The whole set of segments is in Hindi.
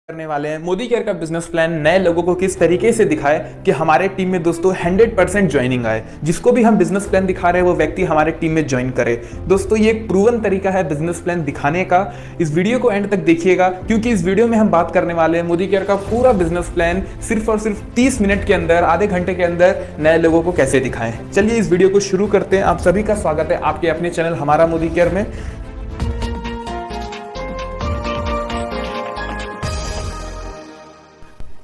करने वाले हैं मोदी केयर का बिजनेस प्लान नए लोगों को किस तरीके से दिखाए कि हमारे टीम में दोस्तों 100% ज्वाइनिंग आए। जिसको भी हम बिजनेस प्लान दिखा रहे हैं वो व्यक्ति हमारे टीम में ज्वाइन करे। दोस्तों ये एक प्रूवन तरीका है बिजनेस प्लान दिखाने का। इस वीडियो को एंड तक देखिएगा क्योंकि इस वीडियो में हम बात करने वाले हैं मोदी केयर का पूरा बिजनेस प्लान सिर्फ और सिर्फ 30 मिनट के अंदर, आधे घंटे के अंदर नए लोगों को कैसे दिखाएं। चलिए इस वीडियो को शुरू करते हैं। आप सभी का स्वागत है आपके अपने चैनल हमारा मोदी केयर में।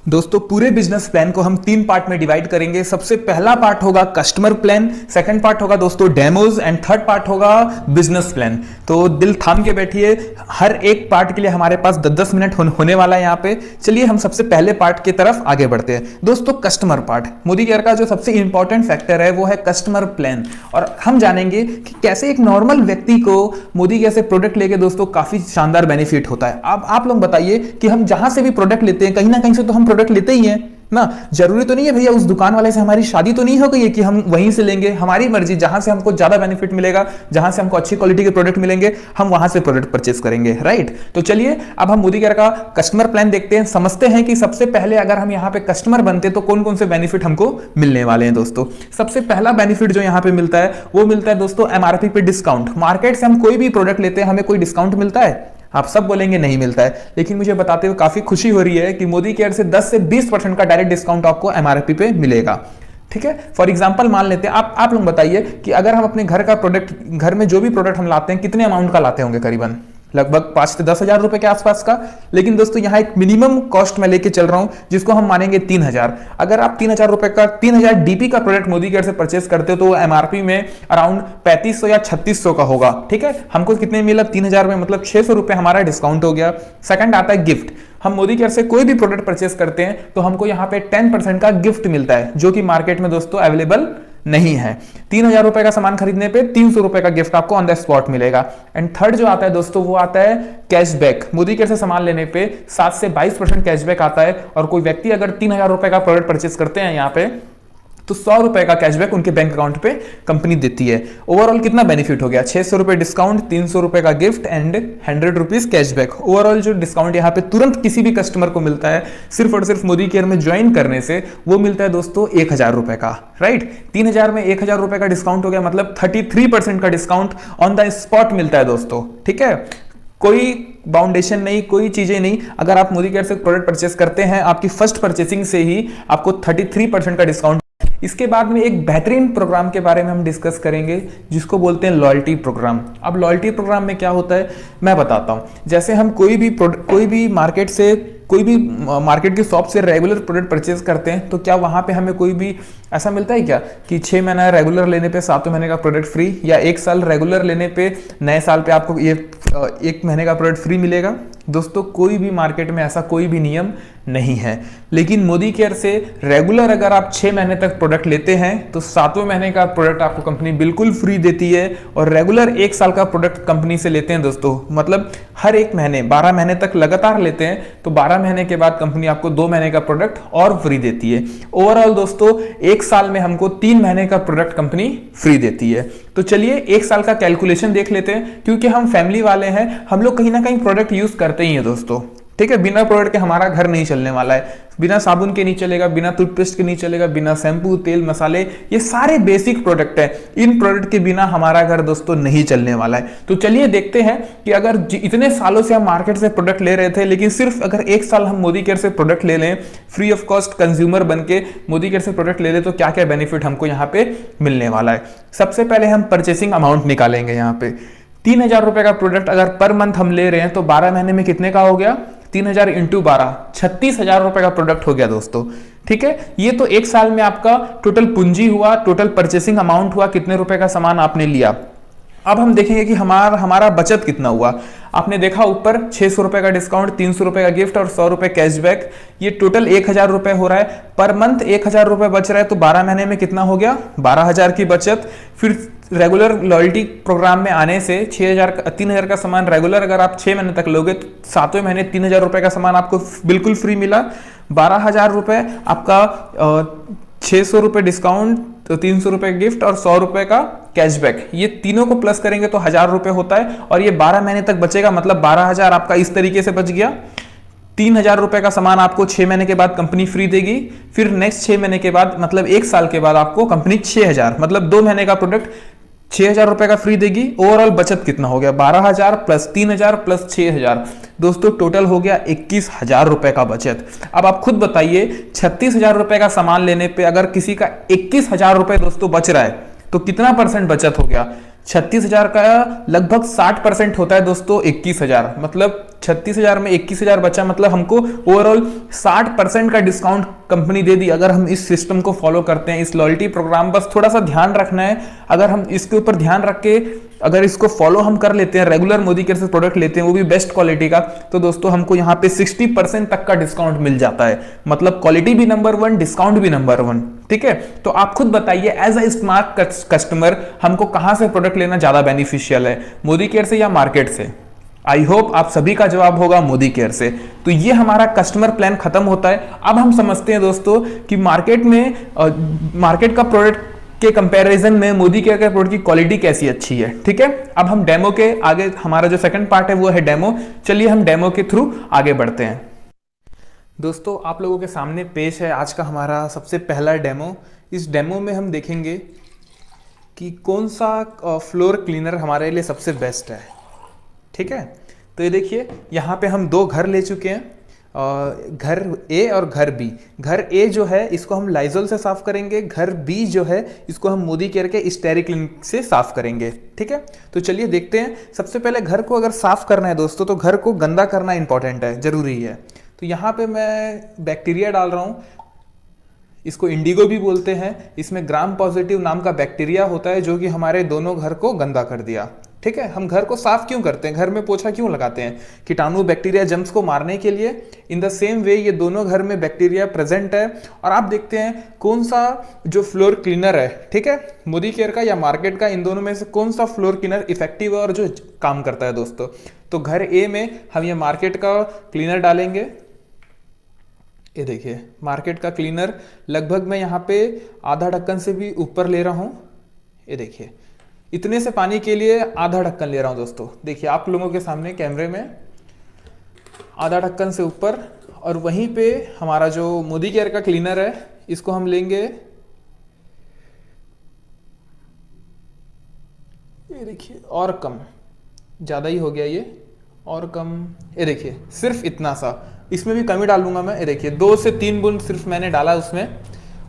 दोस्तों पूरे बिजनेस प्लान को हम 3 पार्ट में डिवाइड करेंगे। सबसे पहला पार्ट होगा कस्टमर प्लान, सेकंड पार्ट होगा दोस्तों डेमोज एंड थर्ड पार्ट होगा बिजनेस प्लान। तो दिल थाम के बैठिए, हर एक पार्ट के लिए हमारे पास 10-10 मिनट होने वाला है यहाँ पे। चलिए हम सबसे पहले पार्ट की तरफ आगे बढ़ते हैं। दोस्तों कस्टमर पार्ट, मोदी केयर का जो सबसे इंपॉर्टेंट फैक्टर है वो है कस्टमर प्लान। और हम जानेंगे कि कैसे एक नॉर्मल व्यक्ति को मोदी केयर से प्रोडक्ट लेके दोस्तों काफी शानदार बेनिफिट होता है। अब आप लोग बताइए कि हम जहां से भी प्रोडक्ट लेते हैं कहीं ना कहीं से तो हम प्रोडक्ट लेते ही हैं ना। जरूरी तो नहीं है भैया उस दुकान वाले से हमारी शादी तो नहीं हो गई है कि हम वहीं से लेंगे। हमारी मर्जी, जहां से हमको ज्यादा बेनिफिट मिलेगा, जहां से हमको अच्छी क्वालिटी के प्रोडक्ट मिलेंगे, हम वहां से प्रोडक्ट परचेस करेंगे, राइट। तो चलिए अब हम मोदी केयर का कस्टमर प्लान देखते हैं, समझते हैं कि सबसे पहले अगर हम यहाँ पे कस्टमर बनते तो कौन कौन से बेनिफिट हमको मिलने वाले हैं। दोस्तों सबसे पहला बेनिफिट जो यहाँ पे मिलता है वो मिलता है दोस्तों एमआरपी पे डिस्काउंट। मार्केट से हम कोई भी प्रोडक्ट लेते हैं हमें कोई डिस्काउंट मिलता है? आप सब बोलेंगे नहीं मिलता है, लेकिन मुझे बताते हुए काफी खुशी हो रही है कि मोदी केयर से 10 से 20% का डायरेक्ट डिस्काउंट आपको एमआरपी पे मिलेगा। ठीक है, फॉर एग्जांपल मान लेते हैं आप लोग बताइए कि अगर हम अपने घर का प्रोडक्ट, घर में जो भी प्रोडक्ट हम लाते हैं कितने अमाउंट का लाते होंगे? करीबन लगभग 5 से 10 हजार रुपए के आसपास का। लेकिन दोस्तों यहाँ एक मिनिमम कॉस्ट में लेके चल रहा हूं जिसको हम मानेंगे 3000। अगर आप 3000 रुपए का 3000 डीपी का प्रोडक्ट मोदी केयर से परचेस करते हो तो वो एमआरपी में अराउंड 3500 या 3600 का होगा। ठीक है, हमको कितने मिला? 3000 में, मतलब 600 रुपए हमारा डिस्काउंट हो गया। सेकंड आता है गिफ्ट। हम मोदी केयर से कोई भी प्रोडक्ट परचेस करते हैं तो हमको यहाँ पे 10% का गिफ्ट मिलता है जो कि मार्केट में दोस्तों अवेलेबल नहीं है। 3000 रुपए का सामान खरीदने पे 300 रुपए का गिफ्ट आपको ऑन द स्पॉट मिलेगा। एंड थर्ड जो आता है दोस्तों वो आता है कैशबैक। मोदी केयर से सामान लेने पे 7 से 22% कैशबैक आता है। और कोई व्यक्ति अगर 3000 रुपए का प्रोडक्ट परचेस करते हैं यहाँ पे तो 100 रुपए का कैशबैक उनके बैंक अकाउंट पे कंपनी देती है। ओवरऑल कितना बेनिफिट हो गया? 600 रुपए डिस्काउंट, 300 रुपए का gift and 100 rupees cashback. Overall जो डिस्काउंट यहाँ पे तुरंत किसी भी कस्टमर को मिलता है सिर्फ और सिर्फ मोदी केयर में ज्वाइन करने से, वो मिलता है दोस्तों 1000 रुपए का, राइट। 3000 में 1000 रुपए का डिस्काउंट हो गया, मतलब 33% का डिस्काउंट ऑन द स्पॉट मिलता है दोस्तों। ठीक है, कोई बाउंडेशन नहीं, कोई चीजें नहीं। अगर आप मोदी केयर से प्रोडक्ट परचेस करते हैं आपकी फर्स्ट परचेसिंग से ही आपको 33% का डिस्काउंट। इसके बाद में एक बेहतरीन प्रोग्राम के बारे में हम डिस्कस करेंगे जिसको बोलते हैं लॉयल्टी प्रोग्राम। अब लॉयल्टी प्रोग्राम में क्या होता है मैं बताता हूं। जैसे हम कोई भी मार्केट से, कोई भी मार्केट की शॉप से रेगुलर प्रोडक्ट परचेज करते हैं तो क्या वहां पे हमें कोई भी ऐसा मिलता है क्या कि 6 महीना रेगुलर लेने पे 7वें महीने का प्रोडक्ट फ्री, या 1 साल रेगुलर लेने पे नए साल पे आपको ये 1 महीने का प्रोडक्ट फ्री मिलेगा? दोस्तों कोई भी मार्केट में ऐसा कोई भी नियम नहीं है। लेकिन मोदी केयर से रेगुलर अगर आप 6 महीने तक प्रोडक्ट लेते हैं तो 7वें महीने का प्रोडक्ट आपको कंपनी बिल्कुल फ्री देती है। और रेगुलर 1 साल का प्रोडक्ट कंपनी से लेते हैं दोस्तों, मतलब हर 1 महीने 12 महीने तक लगातार लेते हैं तो 12 महीने के बाद कंपनी आपको 2 महीने का प्रोडक्ट और फ्री देती है। ओवरऑल दोस्तों 1 साल में हमको 3 महीने का प्रोडक्ट कंपनी फ्री देती है। तो चलिए 1 साल का कैलकुलेशन देख लेते हैं, क्योंकि हम फैमिली वाले हैं, हम लोग कहीं ना कहीं प्रोडक्ट यूज करते ही हैं दोस्तों। ठीक है, बिना प्रोडक्ट के हमारा घर नहीं चलने वाला है। बिना साबुन के नहीं चलेगा, बिना टूथपेस्ट के नहीं चलेगा, बिना शैम्पू, तेल, मसाले, ये सारे बेसिक प्रोडक्ट है। इन प्रोडक्ट के बिना हमारा घर दोस्तों नहीं चलने वाला है। तो चलिए देखते हैं कि अगर इतने सालों से हम मार्केट से प्रोडक्ट ले रहे थे, लेकिन सिर्फ अगर 1 साल हम मोदी केयर से प्रोडक्ट ले लें, फ्री ऑफ कॉस्ट कंज्यूमर बन के मोदी केयर से प्रोडक्ट ले लें, तो क्या क्या बेनिफिट हमको यहाँ पे मिलने वाला है। सबसे पहले हम परचेसिंग अमाउंट निकालेंगे। यहाँ पे 3000 रुपए का प्रोडक्ट अगर पर मंथ हम ले रहे हैं तो 12 महीने में कितने का हो गया? 3000 इंटू 12, 36,000 रुपए का प्रोडक्ट हो गया दोस्तों। ठीक है, ये तो 1 साल में आपका टोटल पूंजी हुआ, टोटल परचेसिंग अमाउंट हुआ, कितने रुपए का सामान आपने लिया। अब हम देखेंगे कि हमारा बचत कितना हुआ। आपने देखा ऊपर 600 रुपए का डिस्काउंट, 300 रुपए का गिफ्ट और 100 रुपए कैशबैक, ये टोटल 1000 रुपए हो रहा है। पर मंथ 1000 रुपए बच रहा है तो 12 महीने में कितना हो गया? 12000 की बचत। फिर रेगुलर लॉयल्टी प्रोग्राम में आने से 3000 का सामान रेगुलर अगर आप 6 महीने तक लोगे तो 7वें महीने 3000 रुपए का सामान आपको बिल्कुल फ्री मिला। 12000 रुपए आपका 600 रुपए डिस्काउंट, तो 300 रुपए गिफ्ट और 100 रुपए का कैशबैक, ये तीनों को प्लस करेंगे तो 1000 रुपए होता है। और ये 12 महीने तक बचेगा, मतलब 12000 आपका इस तरीके से बच गया। ₹3000 का सामान आपको 6 महीने के बाद कंपनी फ्री देगी। फिर नेक्स्ट 6 महीने के बाद मतलब 1 साल के बाद आपको कंपनी 6000 मतलब 2 महीने का प्रोडक्ट ₹6000 का फ्री देगी। ओवरऑल बचत कितना हो गया? 12000 प्लस 3000 प्लस 6000, दोस्तों टोटल हो गया ₹21000 का बचत। अब आप खुद बताइए, ₹36000 का सामान लेने पे अगर किसी का ₹21000 दोस्तों बच रहा है तो कितना परसेंट बचत हो गया? 36,000 का लगभग 60% होता है दोस्तों 21,000, मतलब 36,000 में 21,000 बचा, मतलब हमको ओवरऑल 60% का डिस्काउंट कंपनी दे दी। अगर हम इस सिस्टम को फॉलो करते हैं, इस लॉयल्टी प्रोग्राम, बस थोड़ा सा ध्यान रखना है, अगर हम इसके ऊपर ध्यान रख के अगर इसको फॉलो हम कर लेते हैं, रेगुलर मोदी केयर से प्रोडक्ट लेते हैं वो भी बेस्ट क्वालिटी का, तो दोस्तों हमको यहाँ पे 60% तक का डिस्काउंट मिल जाता है। मतलब क्वालिटी भी नंबर 1, डिस्काउंट भी नंबर 1। ठीक है, तो आप खुद बताइए एज अ स्मार्ट कस्टमर हमको कहां से प्रोडक्ट लेना ज्यादा बेनिफिशियल है, मोदी केयर से या मार्केट से? आई होप आप सभी का जवाब होगा मोदी केयर से। तो ये हमारा कस्टमर प्लान खत्म होता है। अब हम समझते हैं दोस्तों कि मार्केट का प्रोडक्ट के कंपैरिजन में मोदी केयर के प्रोडक्ट की क्वालिटी कैसी अच्छी है। ठीक है, अब हम डेमो के आगे, हमारा जो सेकंड पार्ट है वो है डेमो। चलिए हम डेमो के थ्रू आगे बढ़ते हैं। दोस्तों आप लोगों के सामने पेश है आज का हमारा सबसे पहला डेमो। इस डेमो में हम देखेंगे कि कौन सा फ्लोर क्लीनर हमारे लिए सबसे बेस्ट है। ठीक है, तो ये देखिए यहाँ पे हम 2 घर ले चुके हैं, घर ए और घर बी। घर ए जो है इसको हम लाइजोल से साफ करेंगे, घर बी जो है इसको हम मोदी केयर के स्टेरिक्लीन से साफ करेंगे। ठीक है, तो चलिए देखते हैं। सबसे पहले घर को अगर साफ करना है दोस्तों तो घर को गंदा करना इंपॉर्टेंट है, जरूरी है। तो यहाँ पे मैं बैक्टीरिया डाल रहा हूँ, इसको इंडिगो भी बोलते हैं। इसमें ग्राम पॉजिटिव नाम का बैक्टीरिया होता है जो कि हमारे दोनों घर को गंदा कर दिया। ठीक है, हम घर को साफ क्यों करते हैं, घर में पोछा क्यों लगाते हैं? कीटाणु बैक्टीरिया जर्म्स को मारने के लिए। इन द सेम वे ये दोनों घर में बैक्टीरिया प्रेजेंट है। और आप देखते हैं कौन सा जो फ्लोर क्लीनर है, ठीक है, मोदी केयर का या मार्केट का, इन दोनों में से कौन सा फ्लोर क्लीनर इफेक्टिव है और जो काम करता है दोस्तों। तो घर ए में हम ये मार्केट का क्लीनर डालेंगे। ये देखिए मार्केट का क्लीनर लगभग मैं यहाँ पे आधा ढक्कन से भी ऊपर ले रहा हूँ। ये देखिए इतने से पानी के लिए आधा ढक्कन ले रहा हूँ दोस्तों। देखिए आप लोगों के सामने कैमरे में आधा ढक्कन से ऊपर। और वहीं पे हमारा जो मोदी केयर का क्लीनर है इसको हम लेंगे, ये देखिए, और कम, ज़्यादा ही हो गया ये, और कम। ये देखिए सिर्फ इतना सा, इसमें भी कमी डालूंगा मैं। ये देखिए 2 से 3 बूंद सिर्फ मैंने डाला उसमें।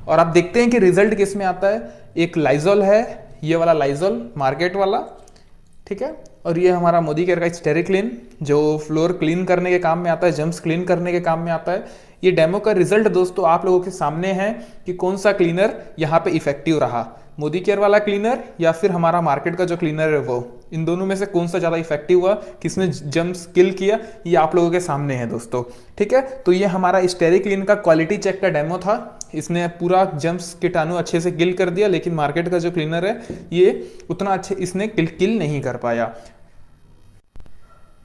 और आप देखते हैं कि रिजल्ट किस में आता है। एक लाइजोल है, ये वाला लाइजोल मार्केट वाला, ठीक है, और ये हमारा मोदी केयर का स्टेरिक्लीन जो फ्लोर क्लीन करने के काम में आता है, जर्म्स क्लीन करने के काम में आता है। ये डेमो का रिजल्ट दोस्तों आप लोगों के सामने है कि कौन सा क्लीनर यहाँ पे इफेक्टिव रहा, मोदी केयर वाला क्लीनर या फिर हमारा मार्केट का जो क्लीनर है वो। इन दोनों में से कौन सा ज़्यादा इफेक्टिव हुआ, किसने जर्म्स किल किया, ये आप लोगों के सामने है दोस्तों। ठीक है, तो ये हमारा स्टेरिक्लीन का क्वालिटी चेक का डेमो था। इसने पूरा जर्म्स कीटाणु अच्छे से किल कर दिया, लेकिन मार्केट का जो क्लीनर है ये उतना अच्छे इसने किल नहीं कर पाया।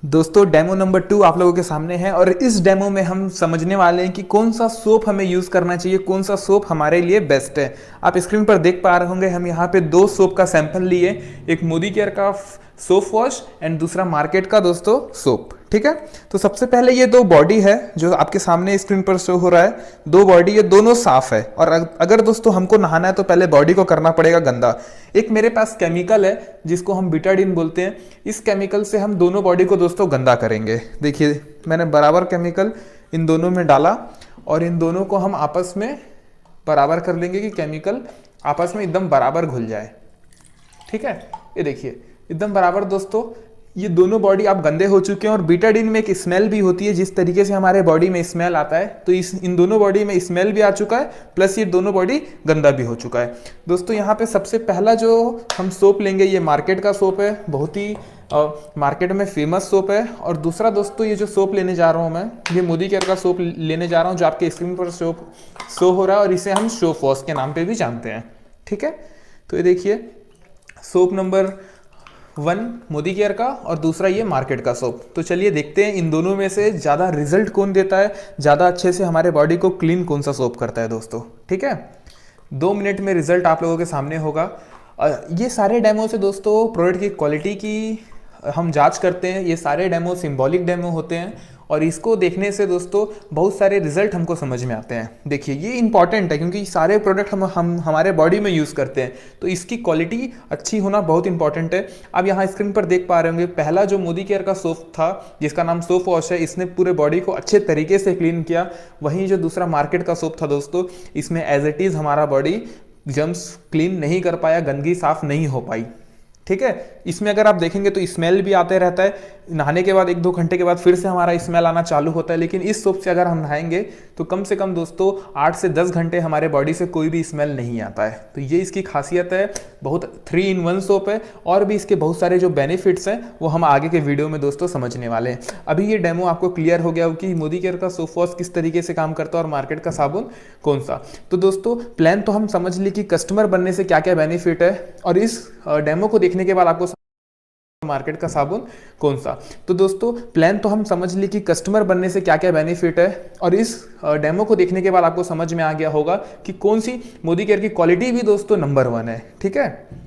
दोस्तों डेमो नंबर 2 आप लोगों के सामने है और इस डेमो में हम समझने वाले हैं कि कौन सा सोप हमें यूज़ करना चाहिए, कौन सा सोप हमारे लिए बेस्ट है। आप स्क्रीन पर देख पा रहे होंगे हम यहाँ पे 2 सोप का सैंपल लिए, एक मोदी केयर का सोप वॉश एंड दूसरा मार्केट का दोस्तों सोप। ठीक है, तो सबसे पहले ये 2 बॉडी है जो आपके सामने स्क्रीन पर शो हो रहा है। 2 बॉडी, ये दोनों साफ है। और अगर दोस्तों हमको नहाना है तो पहले बॉडी को करना पड़ेगा गंदा। एक मेरे पास केमिकल है जिसको हम बीटाडीन बोलते हैं, इस केमिकल से हम दोनों बॉडी को दोस्तों गंदा करेंगे। देखिए मैंने बराबर केमिकल इन दोनों में डाला और इन दोनों को हम आपस में बराबर कर लेंगे कि केमिकल आपस में एकदम बराबर घुल जाए। ठीक है, ये देखिए एकदम बराबर दोस्तों। ये दोनों बॉडी आप गंदे हो चुके हैं और बीटाडीन में एक स्मेल भी होती है, जिस तरीके से हमारे बॉडी में स्मेल आता है, तो इन दोनों बॉडी में स्मेल भी आ चुका है, प्लस ये दोनों बॉडी गंदा भी हो चुका है। दोस्तों यहाँ पे सबसे पहला जो हम सोप लेंगे ये मार्केट का सोप है, बहुत ही मार्केट में फेमस सोप है। और दूसरा दोस्तों ये जो सोप लेने जा रहा हूँ मैं, ये मोदी केयर का सोप लेने जा रहा हूँ जो आपके स्क्रीन पर शो हो रहा है और इसे हम सोप वॉश के नाम पे भी जानते हैं। ठीक है, तो ये देखिए सोप नंबर 1 मोदी केयर का और दूसरा ये मार्केट का सोप। तो चलिए देखते हैं इन दोनों में से ज़्यादा रिजल्ट कौन देता है, ज़्यादा अच्छे से हमारे बॉडी को क्लीन कौन सा सोप करता है दोस्तों। ठीक है, 2 मिनट में रिजल्ट आप लोगों के सामने होगा। ये सारे डेमो से दोस्तों प्रोडक्ट की क्वालिटी की हम जांच करते हैं। ये सारे डेमो सिंबॉलिक डेमो होते हैं और इसको देखने से दोस्तों बहुत सारे रिजल्ट हमको समझ में आते हैं। देखिए ये इंपॉर्टेंट है क्योंकि सारे प्रोडक्ट हम हमारे बॉडी में यूज़ करते हैं, तो इसकी क्वालिटी अच्छी होना बहुत इंपॉर्टेंट है। अब यहाँ स्क्रीन पर देख पा रहे होंगे, पहला जो मोदी केयर का सोप था जिसका नाम सोप वॉश है, इसने पूरे बॉडी को अच्छे तरीके से क्लीन किया। वहीं जो दूसरा मार्केट का सोप था दोस्तों, इसमें एज इट इज़ हमारा बॉडी जर्म्स क्लीन नहीं कर पाया, गंदगी साफ नहीं हो पाई। ठीक है, इसमें अगर आप देखेंगे तो स्मेल भी आते रहता है, नहाने के बाद 1-2 घंटे के बाद फिर से हमारा स्मेल आना चालू होता है। लेकिन इस सोप से अगर हम नहाएंगे तो कम से कम दोस्तों 8 से 10 घंटे हमारे बॉडी से कोई भी स्मेल नहीं आता है। तो ये इसकी खासियत है, बहुत 3-in-1 सोप है। और भी इसके बहुत सारे जो बेनिफिट्स हैं वो हम आगे के वीडियो में दोस्तों समझने वाले हैं। अभी ये डेमो आपको क्लियर हो गया हो कि मोदी केयर का सोप वॉश किस तरीके से काम करता है और मार्केट का साबुन कौन सा। तो दोस्तों प्लान तो हम समझ ली कि कस्टमर बनने से क्या क्या बेनिफिट है, और इस डेमो को देखने के बाद आपको मार्केट का साबुन कौन सा। तो दोस्तों प्लान तो हम समझ ली कि कस्टमर बनने से क्या क्या बेनिफिट है, और इस डेमो को देखने के बाद आपको समझ में आ गया होगा कि कौन सी मोदी केयर की क्वालिटी भी दोस्तों नंबर 1 है। ठीक है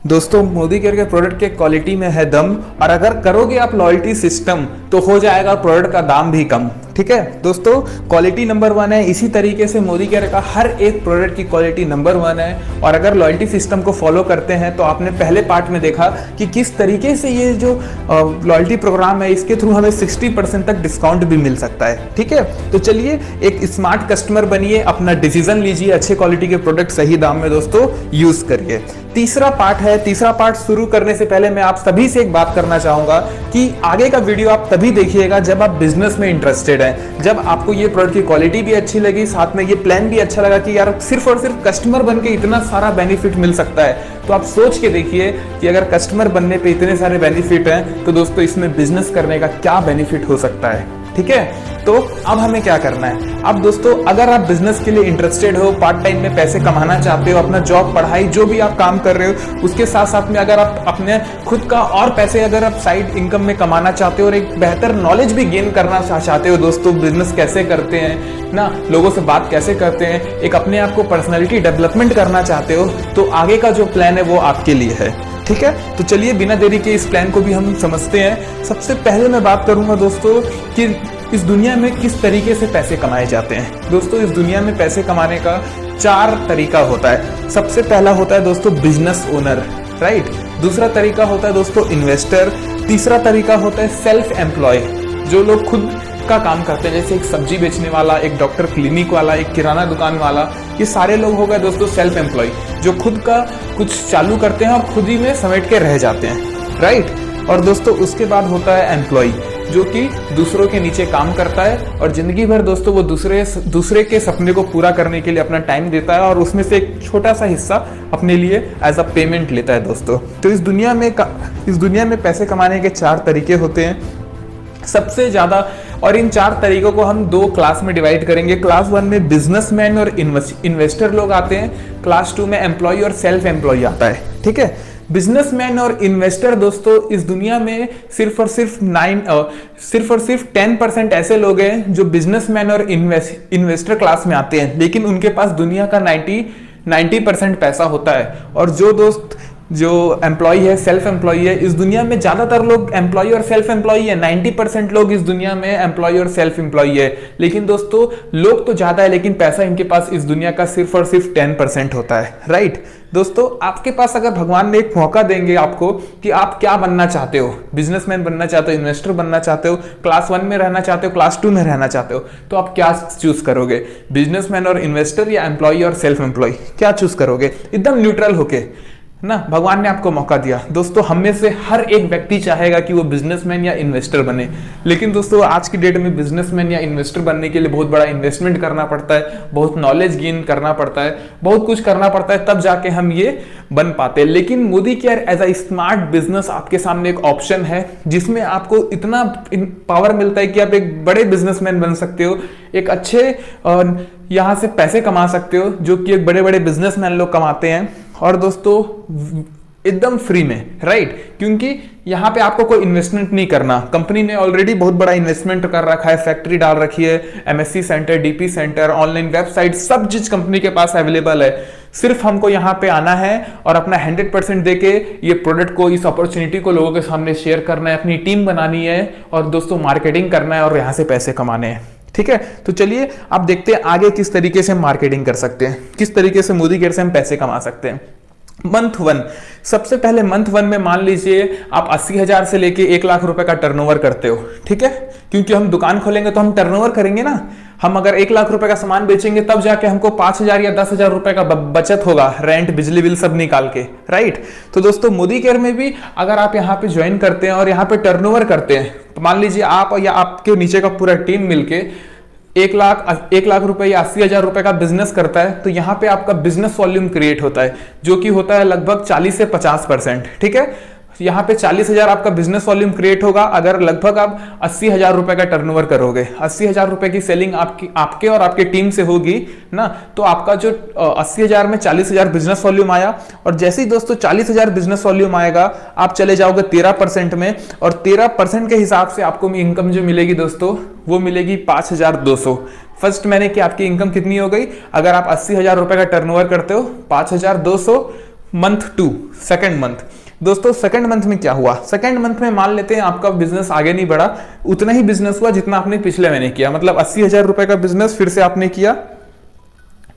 दोस्तों, मोदी केयर के प्रोडक्ट के क्वालिटी में है दम, और अगर करोगे आप लॉयल्टी सिस्टम तो हो जाएगा प्रोडक्ट का दाम भी कम। ठीक है दोस्तों, क्वालिटी नंबर 1 है। इसी तरीके से मोदी केयर का हर एक प्रोडक्ट की क्वालिटी नंबर 1 है। और अगर लॉयल्टी सिस्टम को फॉलो करते हैं तो आपने पहले पार्ट में देखा कि किस तरीके से ये जो लॉयल्टी प्रोग्राम है इसके थ्रू हमें 60% तक डिस्काउंट भी मिल सकता है। ठीक है, तो चलिए एक स्मार्ट कस्टमर बनिए, अपना डिसीजन लीजिए, अच्छे क्वालिटी के प्रोडक्ट सही दाम में दोस्तों यूज करिए। तीसरा पार्ट है। तीसरा पार्ट शुरू करने से पहले मैं आप सभी से एक बात करना चाहूंगा कि आगे का वीडियो आप तभी देखिएगा जब आप बिजनेस में इंटरेस्टेड हैं, जब आपको ये प्रोडक्ट की क्वालिटी भी अच्छी लगी, साथ में ये प्लान भी अच्छा लगा कि यार सिर्फ और सिर्फ कस्टमर बन के इतना सारा बेनिफिट मिल सकता है। तो आप सोच के देखिए कि अगर कस्टमर बनने पे इतने सारे बेनिफिट हैं तो दोस्तों इसमें बिजनेस करने का क्या बेनिफिट हो सकता है। ठीक है, तो अब हमें क्या करना है। अब दोस्तों अगर आप बिजनेस के लिए इंटरेस्टेड हो, पार्ट टाइम में पैसे कमाना चाहते हो, अपना जॉब, पढ़ाई, जो भी आप काम कर रहे हो उसके साथ साथ में अगर आप अपने खुद का और पैसे अगर आप साइड इनकम में कमाना चाहते हो और एक बेहतर नॉलेज भी गेन करना चाहते हो दोस्तों, बिजनेस कैसे करते हैं ना, लोगों से बात कैसे करते हैं, एक अपने आप को पर्सनैलिटी डेवलपमेंट करना चाहते हो, तो आगे का जो प्लान है वो आपके लिए है। ठीक है, तो चलिए बिना देरी के इस प्लान को भी हम समझते हैं। सबसे पहले मैं बात करूंगा दोस्तों कि इस दुनिया में किस तरीके से पैसे कमाए जाते हैं। दोस्तों इस दुनिया में पैसे कमाने का 4 तरीका होता है। सबसे पहला होता है दोस्तों बिजनेस ओनर, राइट। दूसरा तरीका होता है दोस्तों इन्वेस्टर। तीसरा तरीका होता है सेल्फ एम्प्लॉय, जो लोग खुद का काम करते हैं, जैसे एक सब्जी बेचने वाला, एक डॉक्टर क्लिनिक वाला, एक किराना दुकान वाला, ये सारे लोग हो गए दोस्तों सेल्फ एम्प्लॉय, जो खुद का कुछ चालू करते हैं और खुद ही में समेट के रह जाते हैं, राइट। और दोस्तों उसके बाद होता है एम्प्लॉय, जो कि दूसरों के नीचे काम करता है और जिंदगी भर दोस्तों वो दूसरे के सपने को पूरा करने के लिए अपना टाइम देता है और उसमें से एक छोटा सा हिस्सा अपने लिए एज अ पेमेंट लेता है दोस्तों। तो इस दुनिया में पैसे कमाने के 4 तरीके होते हैं सबसे ज्यादा, और इन 4 तरीकों को हम 2 क्लास में डिवाइड करेंगे। क्लास 1 में बिजनेसमैन और इन्वेस्टर लोग आते हैं, क्लास 2 में एम्प्लॉय और सेल्फ एम्प्लॉय आता है। ठीक है, बिजनेसमैन और इन्वेस्टर दोस्तों इस दुनिया में सिर्फ और सिर्फ 10% ऐसे लोग हैं जो बिजनेसमैन और इन्वेस्टर क्लास में आते हैं, लेकिन उनके पास दुनिया का 90% पैसा होता है। और जो एम्प्लॉय है, सेल्फ एम्प्लॉय है, इस दुनिया में ज्यादातर लोग एम्प्लॉय और सेल्फ एम्प्लॉय है। 90% लोग इस दुनिया में एम्प्लॉय और सेल्फ एम्प्लॉय है, लेकिन दोस्तों लोग तो ज्यादा है लेकिन पैसा इनके पास इस दुनिया का सिर्फ और सिर्फ 10% होता है, राइट। दोस्तों आपके पास अगर भगवान ने एक मौका देंगे आपको कि आप क्या बनना चाहते हो, बिजनेसमैन बनना चाहते हो, इन्वेस्टर बनना चाहते हो, क्लास 1 में रहना चाहते हो, क्लास 2 में रहना चाहते हो, तो आप क्या चूज करोगे, बिजनेसमैन और इन्वेस्टर या एम्प्लॉय और सेल्फ एम्प्लॉय, क्या चूज करोगे? एकदम न्यूट्रल होके ना, भगवान ने आपको मौका दिया। दोस्तों हम में से हर एक व्यक्ति चाहेगा कि वो बिजनेसमैन या इन्वेस्टर बने, लेकिन दोस्तों आज की डेट में बिजनेसमैन या इन्वेस्टर बनने के लिए बहुत बड़ा इन्वेस्टमेंट करना पड़ता है, बहुत नॉलेज गेन करना पड़ता है, बहुत कुछ करना पड़ता है, तब जाके हम ये बन पाते हैं। लेकिन Modi care as a smart business आपके सामने एक ऑप्शन है जिसमें आपको इतना पावर मिलता है कि आप एक बड़े बिजनेसमैन बन सकते हो, एक अच्छे यहाँ से पैसे कमा सकते हो जो कि एक बड़े बड़े बिजनेसमैन लोग कमाते हैं। और दोस्तों एकदम फ्री में, राइट। क्योंकि यहाँ पे आपको कोई इन्वेस्टमेंट नहीं करना, कंपनी ने ऑलरेडी बहुत बड़ा इन्वेस्टमेंट कर रखा है, फैक्ट्री डाल रखी है, MSc centre, DP centre, online website, सब चीज कंपनी के पास अवेलेबल है। सिर्फ हमको यहाँ पे आना है और अपना 100% देके ये प्रोडक्ट को, इस अपॉर्चुनिटी को लोगों के सामने शेयर करना है, अपनी टीम बनानी है और दोस्तों मार्केटिंग करना है और यहाँ से पैसे कमाने हैं। ठीक है, तो चलिए आप देखते हैं आगे किस तरीके से मार्केटिंग कर सकते हैं, किस तरीके से मोदी केयर से हम पैसे कमा सकते हैं। मंथ 1, सबसे पहले मंथ 1 में मान लीजिए आप 80,000 से लेके 1 लाख रुपए का टर्नओवर करते हो। ठीक है, क्योंकि हम दुकान खोलेंगे तो हम टर्नओवर करेंगे ना। हम अगर 1 लाख रुपए का सामान बेचेंगे तब जाके हमको 5,000 या 10,000 रुपए का बचत होगा, रेंट, बिजली बिल सब निकाल के, राइट। तो दोस्तों मोदी केयर में भी अगर आप यहाँ पे ज्वाइन करते हैं और यहाँ पे टर्नओवर करते हैं, तो मान लीजिए आप या आपके नीचे का पूरा टीम मिलके 1 लाख रुपए या 80,000 रुपए का बिजनेस करता है, तो यहाँ पे आपका बिजनेस वॉल्यूम क्रिएट होता है, जो कि होता है लगभग 40 से 50%। ठीक है, यहाँ पे 40,000 आपका बिजनेस वॉल्यूम क्रिएट होगा अगर लगभग आप 80,000 रुपए का टर्नओवर करोगे। 80,000 रुपए की सेलिंग आपके और आपके टीम से होगी ना, तो आपका जो 80,000 में 40,000 बिजनेस वॉल्यूम आया, और जैसे ही दोस्तों 40,000 बिजनेस वॉल्यूम आएगा आप चले जाओगे 13% में, और 13% के हिसाब से आपको इनकम जो मिलेगी दोस्तों वो मिलेगी 5,200। फर्स्ट मैंने कि आपकी इनकम कितनी हो गई, अगर आप 80,000 रुपए का टर्नओवर करते हो 5,200। मंथ 2, सेकेंड मंथ, दोस्तों सेकंड मंथ में क्या हुआ, सेकंड मंथ में मान लेते हैं आपका बिजनेस आगे नहीं बढ़ा, उतना ही बिजनेस हुआ जितना आपने पिछले महीने किया, मतलब 80,000 रुपए का बिजनेस फिर से आपने किया।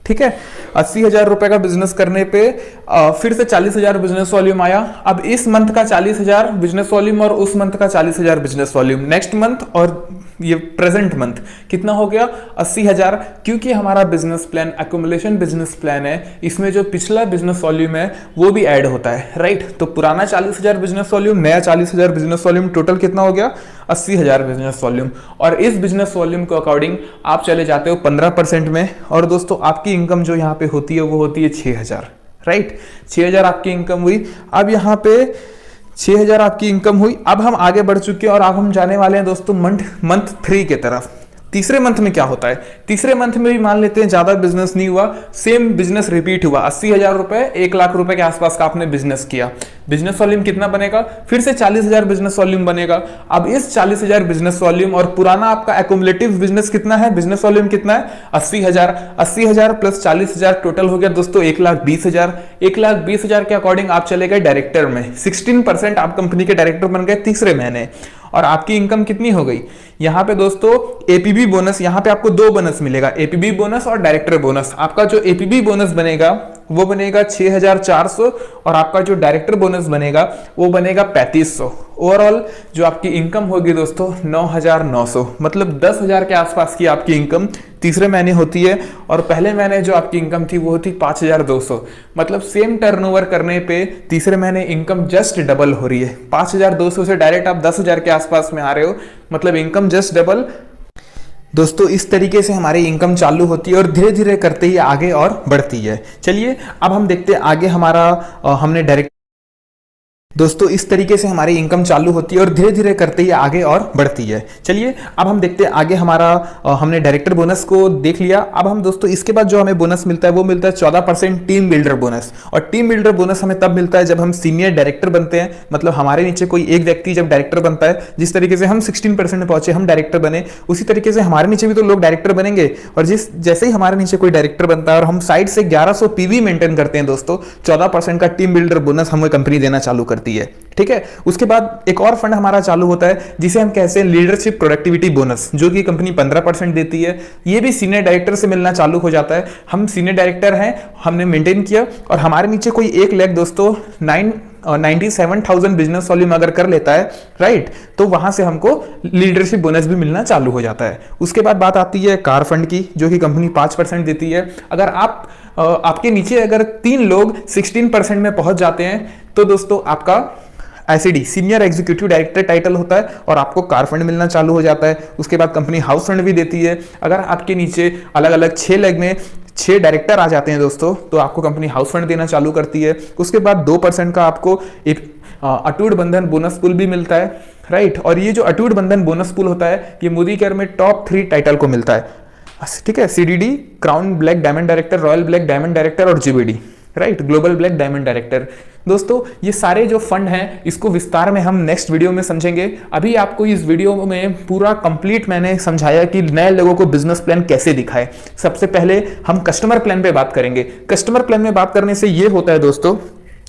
ठीक है, 80,000 रुपए का बिजनेस करने पे फिर से 40,000 बिजनेस वॉल्यूम आया। अब इस मंथ का 40,000 बिजनेस वॉल्यूम और उस मंथ का 40,000 बिजनेस वॉल्यूम, नेक्स्ट मंथ और ये प्रेजेंट मंथ कितना हो गया 80,000। क्योंकि हमारा business plan accumulation business plan है, इसमें जो पिछला बिजनेस वॉल्यूम है वो भी ऐड होता है, राइट। तो पुराना 40,000 बिजनेस वॉल्यूम, नया 40,000 बिजनेस वॉल्यूम, टोटल कितना हो गया 80,000 बिजनेस वॉल्यूम। और इस बिजनेस वॉल्यूम के अकॉर्डिंग आप चले जाते हो 15% में, और दोस्तों आपकी इनकम जो यहाँ पे होती है वो होती है 6,000, राइट। 6,000 आपकी इनकम हुई। अब यहाँ पे 6,000 आपकी इनकम हुई। अब हम आगे बढ़ चुके हैं और अब हम जाने वाले हैं दोस्तों मंथ 3 के तरफ। तीसरे मंथ में क्या होता है, तीसरे मंथ में भी मान लेते हैं ज्यादा बिजनेस नहीं हुआ, सेम बिजनेस रिपीट हुआ। 80,000 रुपए 1 लाख रुपए के आसपास का आपने बिजनेस किया, बिजनेस वॉल्यूम कितना बनेगा, फिर से 40,000 बिजनेस वॉल्यूम बनेगा। अब इस 40,000 बिजनेस वॉल्यूम और पुराना आपका एक्युमुलेटिव बिजनेस कितना है, बिजनेस वॉल्यूम कितना है 80,000, 80,000 प्लस 40,000 टोटल हो गया दोस्तों 1,20,000। 1,20,000 के अकॉर्डिंग आप चले गए डायरेक्टर में, 16% आप कंपनी के डायरेक्टर बन गए तीसरे महीने। और आपकी इनकम कितनी हो गई, यहाँ पे दोस्तों एपीबी बोनस, यहाँ पे आपको 2 बोनस मिलेगा, एपीबी बोनस और डायरेक्टर बोनस। आपका जो एपीबी बोनस बनेगा वो बनेगा 6,400 और आपका जो डायरेक्टर बोनस बनेगा वो बनेगा 3,500। ओवरऑल जो आपकी इनकम होगी दोस्तों 9,900, मतलब 10,000 के आसपास की आपकी इनकम तीसरे महीने होती है। और पहले महीने जो आपकी इनकम थी वो होती 5,200, मतलब सेम टर्नओवर करने पे तीसरे महीने इनकम जस्ट डबल हो रही है। 5,200 से डायरेक्ट आप 10,000 के आसपास में आ रहे हो, मतलब इनकम जस्ट डबल। दोस्तों इस तरीके से हमारी इनकम चालू होती है और धीरे धीरे करते ही आगे और बढ़ती है। चलिए अब हम देखते हैं आगे हमारा हमने डायरेक्ट, दोस्तों इस तरीके से हमारी इनकम चालू होती है और धीरे धीरे करते ही आगे और बढ़ती है। चलिए अब हम देखते हैं आगे हमारा हमने डायरेक्टर बोनस को देख लिया। अब हम दोस्तों इसके बाद जो हमें बोनस मिलता है वो मिलता है 14% टीम बिल्डर बोनस। और टीम बिल्डर बोनस हमें तब मिलता है जब हम सीनियर डायरेक्टर बनते हैं, मतलब हमारे नीचे कोई एक व्यक्ति जब डायरेक्टर बनता है, जिस तरीके से हम 16% में पहुंचे, हम डायरेक्टर बने, उसी तरीके से हमारे नीचे भी तो लोग डायरेक्टर बनेंगे। और जैसे ही हमारे नीचे कोई डायरेक्टर बनता है और हम साइड से 1100 पीवी मेंटेन करते हैं दोस्तों, 14% का टीम बिल्डर बोनस हमें कंपनी देना चालू करती है। ठीक है, उसके बाद एक और फंड हमारा चालू होता है जिसे हम कहते हैं लीडरशिप प्रोडक्टिविटी बोनस, जो कि कंपनी 15% देती है। ये भी सीनियर डायरेक्टर से मिलना चालू हो जाता है। हम सीनियर डायरेक्टर हैं, हमने मेंटेन किया और हमारे नीचे कोई एक लेग दोस्तों 97,000 बिजनेस वॉल्यूम अगर कर लेता है, राइट, तो वहां से हमको लीडरशिप बोनस भी मिलना चालू हो जाता है। उसके बाद बात आती है कार फंड की, जो कि कंपनी 5% देती है। अगर आपके नीचे अगर 3 लोग 16% में पहुंच जाते हैं तो दोस्तों आपका ACD senior executive director title होता है और आपको कार फंड मिलना चालू हो जाता है। उसके बाद कंपनी हाउस फंड भी देती है। अगर आपके नीचे अलग अलग 6 लेग में 6 डायरेक्टर आ जाते हैं दोस्तों, तो आपको कंपनी हाउस फंड देना चालू करती है। उसके बाद 2% का आपको एक अटूट बंधन बोनस पूल भी मिलता है, राइट। और ये जो अटूट बंधन बोनस पूल होता है ये मोदी केयर में टॉप 3 टाइटल को मिलता है। ठीक है, CDD, crown black diamond director, royal black diamond director और GBD. Right, global black diamond director. दोस्तों ये सारे जो फंड हैं इसको विस्तार में हम नेक्स्ट वीडियो में समझेंगे। अभी आपको इस वीडियो में पूरा कंप्लीट मैंने समझाया कि नए लोगों को बिजनेस प्लान कैसे दिखाए। सबसे पहले हम कस्टमर प्लान पे बात करेंगे। कस्टमर प्लान में बात करने से ये होता है दोस्तों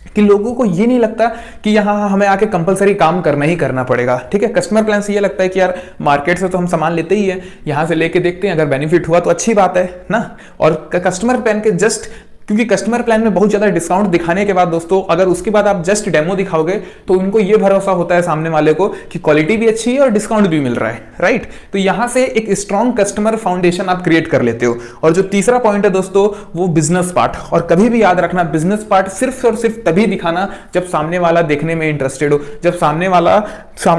कि लोगों को ये नहीं लगता कि यहाँ हमें आके कंपलसरी काम करना ही करना पड़ेगा। ठीक है, कस्टमर प्लान से ये लगता है कि यार मार्केट से तो हम सामान लेते ही है, यहाँ से लेके देखते हैं, अगर बेनिफिट हुआ तो अच्छी बात है ना। और कस्टमर प्लान के जस्ट क्योंकि कस्टमर प्लान में बहुत ज्यादा डिस्काउंट दिखाने के बाद दोस्तों अगर उसके बाद आप जस्ट डेमो दिखाओगे तो उनको ये भरोसा होता है सामने वाले को कि क्वालिटी भी अच्छी है और डिस्काउंट भी मिल रहा है, राइट। तो यहां से एक स्ट्रॉन्ग कस्टमर फाउंडेशन आप क्रिएट कर लेते हो। और जो तीसरा पॉइंट है दोस्तों वो बिजनेस पार्ट। और कभी भी याद रखना, बिजनेस पार्ट सिर्फ और सिर्फ तभी दिखाना जब सामने वाला देखने में इंटरेस्टेड हो, जब सामने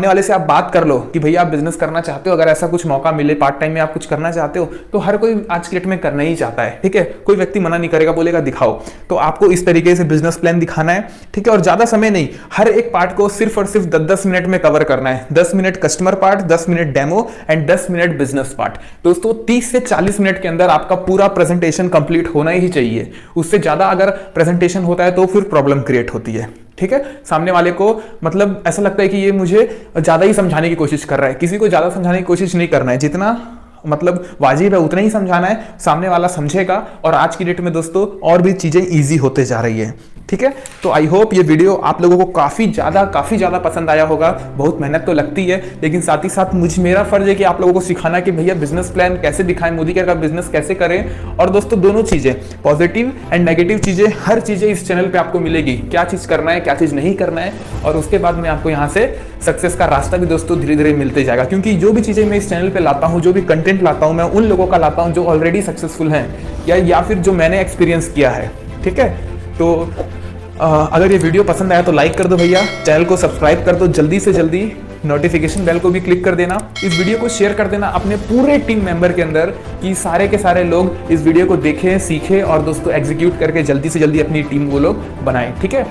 वाले से आप बात कर लो कि भैया आप बिजनेस करना चाहते हो, अगर ऐसा कुछ मौका मिले पार्ट टाइम में आप कुछ करना चाहते हो, तो हर कोई आज की डेट में करना ही चाहता है। ठीक है, कोई व्यक्ति मना नहीं करेगा, बोलेगा दिखाओ। तो आपको इस तरीके से बिजनेस प्लान दिखाना है। ठीक है, और ज्यादा समय नहीं, हर एक पार्ट को सिर्फ और सिर्फ 10-10 मिनट में कवर करना है। 10 minute customer part, 10 minute demo and 10 minute business part. दोस्तों 30 से 40 मिनट के अंदर आपका पूरा प्रेजेंटेशन कंप्लीट होना ही चाहिए। उससे ज्यादा अगर प्रेजेंटेशन होता है तो फिर प्रॉब्लम क्रिएट होती है। ठीक है, सामने वाले को मतलब ऐसा लगता है कि ये मुझे ज्यादा ही समझाने की कोशिश कर रहा है। किसी को ज्यादा समझाने की कोशिश नहीं करना है, जितना मतलब वाजिब है उतना ही समझाना है, सामने वाला समझेगा। और आज की डेट में दोस्तों और भी चीजें इजी होते जा रही है। ठीक है, तो आई होप ये वीडियो आप लोगों को काफी ज्यादा पसंद आया होगा। बहुत मेहनत तो लगती है, लेकिन साथ ही साथ मेरा फर्ज है कि आप लोगों को सिखाना कि भैया बिजनेस प्लान कैसे दिखाएं, मोदी केयर का बिजनेस कैसे करें। और दोस्तों दोनों चीजें, पॉजिटिव एंड नेगेटिव चीजें, हर चीजें इस चैनल पे आपको मिलेगी। क्या चीज करना है, क्या चीज नहीं करना है, और उसके बाद में आपको यहाँ से सक्सेस का रास्ता भी दोस्तों धीरे धीरे मिलते जाएगा। क्योंकि जो भी चीजें मैं इस चैनल पे लाता हूँ, जो भी कंटेंट लाता हूँ, मैं उन लोगों का लाता हूँ जो ऑलरेडी सक्सेसफुल हैं या फिर जो मैंने एक्सपीरियंस किया है। ठीक है, तो अगर ये वीडियो पसंद आया तो लाइक कर दो भैया, चैनल को सब्सक्राइब कर दो, जल्दी से जल्दी नोटिफिकेशन बेल को भी क्लिक कर देना। इस वीडियो को शेयर कर देना अपने पूरे टीम मेंबर के अंदर कि सारे के सारे लोग इस वीडियो को देखें, सीखें और दोस्तों एग्जीक्यूट करके जल्दी से जल्दी अपनी टीम वो लोग बनाएं। ठीक है,